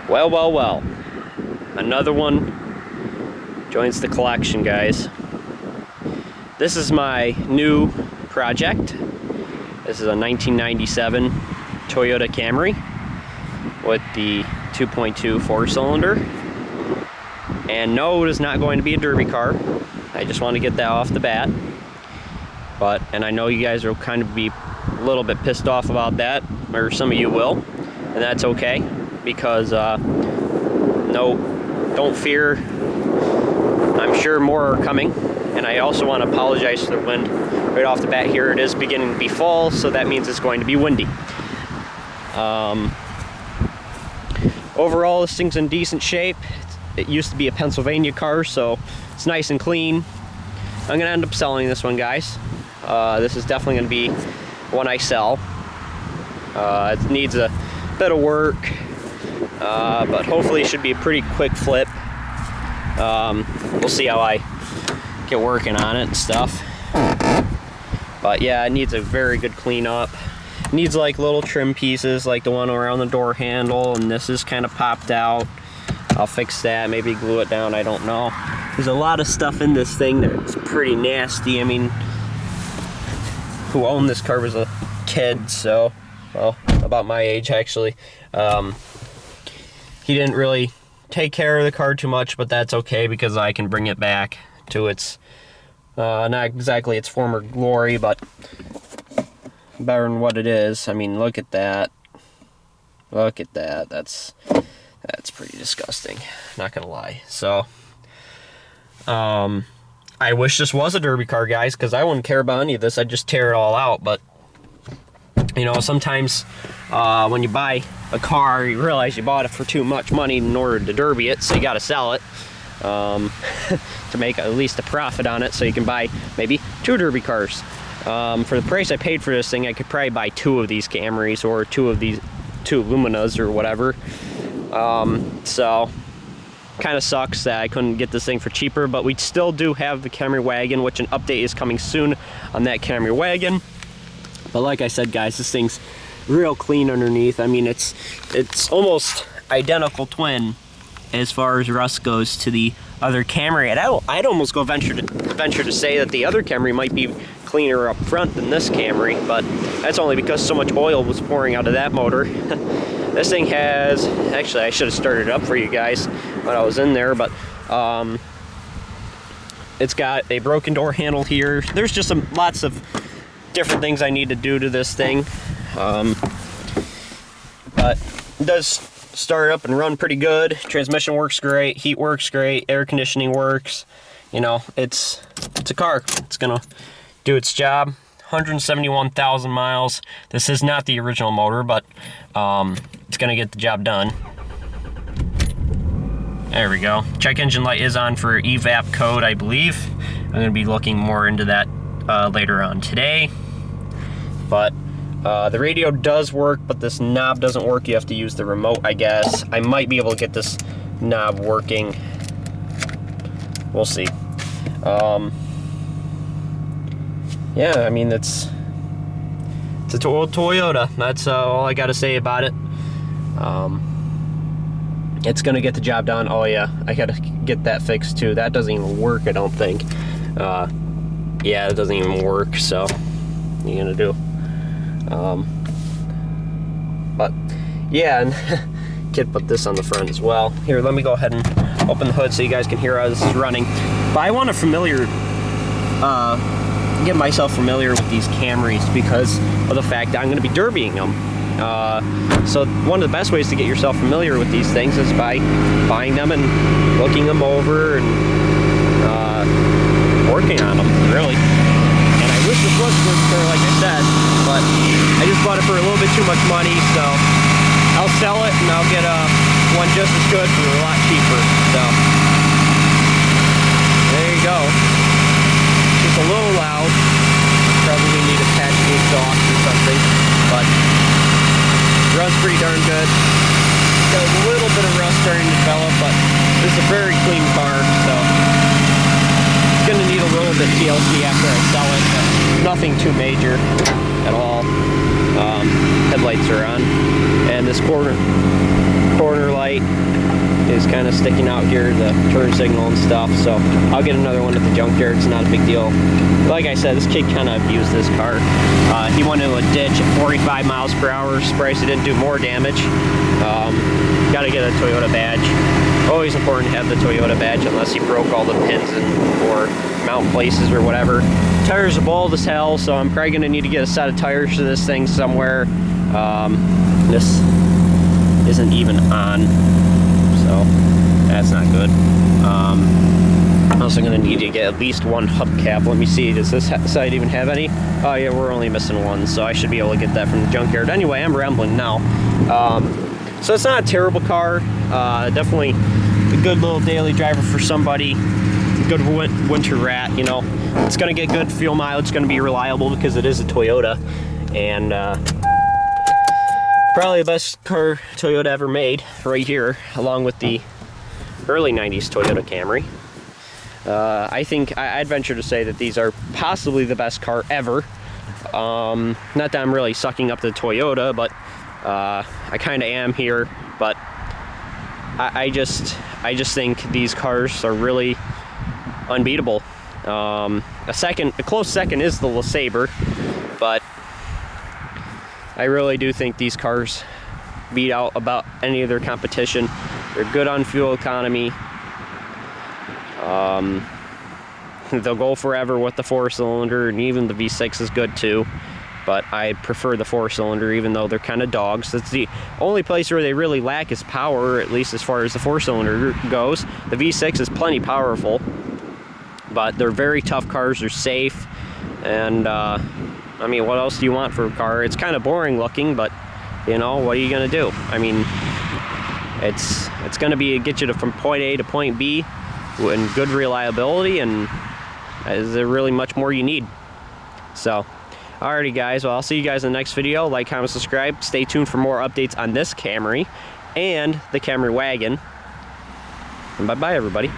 Well, well, well. Another one joins the collection, guys. This is my new project. This is a 1997 Toyota Camry with the 2.2 4-cylinder. And no, it is not going to be a derby car. I just want to get that off the bat. And I know you guys will kind of be a little bit pissed off about that, or some of you will, and that's okay, because no, don't fear. I'm sure more are coming, and I also want to apologize for the wind right off the bat here. It is beginning to be fall, so that means it's going to be windy. Overall, this thing's in decent shape. It used to be a Pennsylvania car, so it's nice and clean. I'm gonna end up selling this one, guys. This is definitely gonna be one I sell. It needs a bit of work, but hopefully it should be a pretty quick flip. We'll see how I get working on it and stuff. But yeah, it needs a very good cleanup. It needs like little trim pieces, like the one around the door handle, and this is kind of popped out. I'll fix that, maybe glue it down, I don't know. There's a lot of stuff in this thing that's pretty nasty. I mean, who owned this car was a kid, so, well, about my age actually. He didn't really take care of the car too much, but that's okay because I can bring it back to its, not exactly its former glory, but better than what it is. I mean, look at that. Look at that. That's pretty disgusting, not gonna lie. So, I wish this was a derby car, guys, because I wouldn't care about any of this. I'd just tear it all out. But you know, sometimes when you buy a car, you realize you bought it for too much money in order to derby it, so you got to sell it to make at least a profit on it, so you can buy maybe 2 derby cars. For the price I paid for this thing, I could probably buy 2 of these Camrys or 2 of these 2 Luminas or whatever. So kind of sucks that I couldn't get this thing for cheaper, but we still do have the Camry wagon, which an update is coming soon on that Camry wagon. But like I said, guys, this thing's real clean underneath. I mean, it's almost identical twin as far as rust goes to the other Camry. And I'd almost go venture to say that the other Camry might be cleaner up front than this Camry, but that's only because so much oil was pouring out of that motor. This thing has, actually I should have started it up for you guys when I was in there, but it's got a broken door handle here. There's just lots of different things I need to do to this thing. But it does start up and run pretty good. Transmission works great, heat works great, air conditioning works. You know, it's a car. It's gonna do its job. 171,000 miles. This is not the original motor, but it's gonna get the job done. There we go. Check engine light is on for evap code, I believe. I'm gonna be looking more into that later on today. But the radio does work, but this knob doesn't work. You have to use the remote, I guess. I might be able to get this knob working. We'll see. Yeah, I mean, it's a old Toyota. That's all I gotta say about it. It's gonna get the job done. Oh yeah, I gotta get that fixed too. That doesn't even work, I don't think. Yeah, it doesn't even work, so what are you gonna do? But yeah, and kid put this on the front as well. Here, let me go ahead and open the hood so you guys can hear how this is running. But I want to get myself familiar with these Camrys because of the fact that I'm going to be derbying them. So one of the best ways to get yourself familiar with these things is by buying them and looking them over and working on them, really. And I wish this was a good car, like I said, but I just bought it for a little bit too much money, so I'll sell it and I'll get one just as good for a lot cheaper. So there you go. Just a little loud. Probably need to patch the exhaust or something, but runs pretty darn good. Got a little bit of rust starting to develop, but this is a very clean car, so it's gonna need a little bit TLC after I sell it, but nothing too major at all. Headlights are on, and this corner light light is kind of sticking out here, the turn signal and stuff, so I'll get another one at the junkyard. It's not a big deal. Like I said, this kid kind of abused this car. He went into a ditch at 45 miles per hour. Surprised he didn't do more damage. Got to get a Toyota badge. Always important to have the Toyota badge unless he broke all the pins or mount places or whatever. Tires are bald as hell, so I'm probably going to need to get a set of tires for this thing somewhere. This isn't even on, so that's not good. I'm also going to need to get at least one hubcap. Let me see, does this side even have any? Oh yeah, we're only missing one, so I should be able to get that from the junkyard. Anyway, I'm rambling now. So it's not a terrible car. Definitely a good little daily driver for somebody. Good winter rat, you know. It's going to get good fuel mileage. It's going to be reliable because it is a Toyota. And probably the best car Toyota ever made right here, along with the early 90s Toyota Camry. I think I'd venture to say that these are possibly the best car ever. Not that I'm really sucking up the Toyota, but I kind of am here. But I just think these cars are really unbeatable. A close second is the LeSabre, but I really do think these cars beat out about any of their competition. They're good on fuel economy. They'll go forever with the 4-cylinder, and even the V6 is good too. But I prefer the 4-cylinder, even though they're kind of dogs. That's the only place where they really lack is power, at least as far as the 4-cylinder goes. The V6 is plenty powerful, but they're very tough cars. They're safe, and I mean, what else do you want for a car? It's kind of boring looking, but you know, what are you gonna do? I mean, it's gonna get you from point A to point B and good reliability, and is there really much more you need? So alrighty guys, well, I'll see you guys in the next video. Like, comment, subscribe. Stay tuned for more updates on this Camry and the Camry wagon. And bye bye everybody.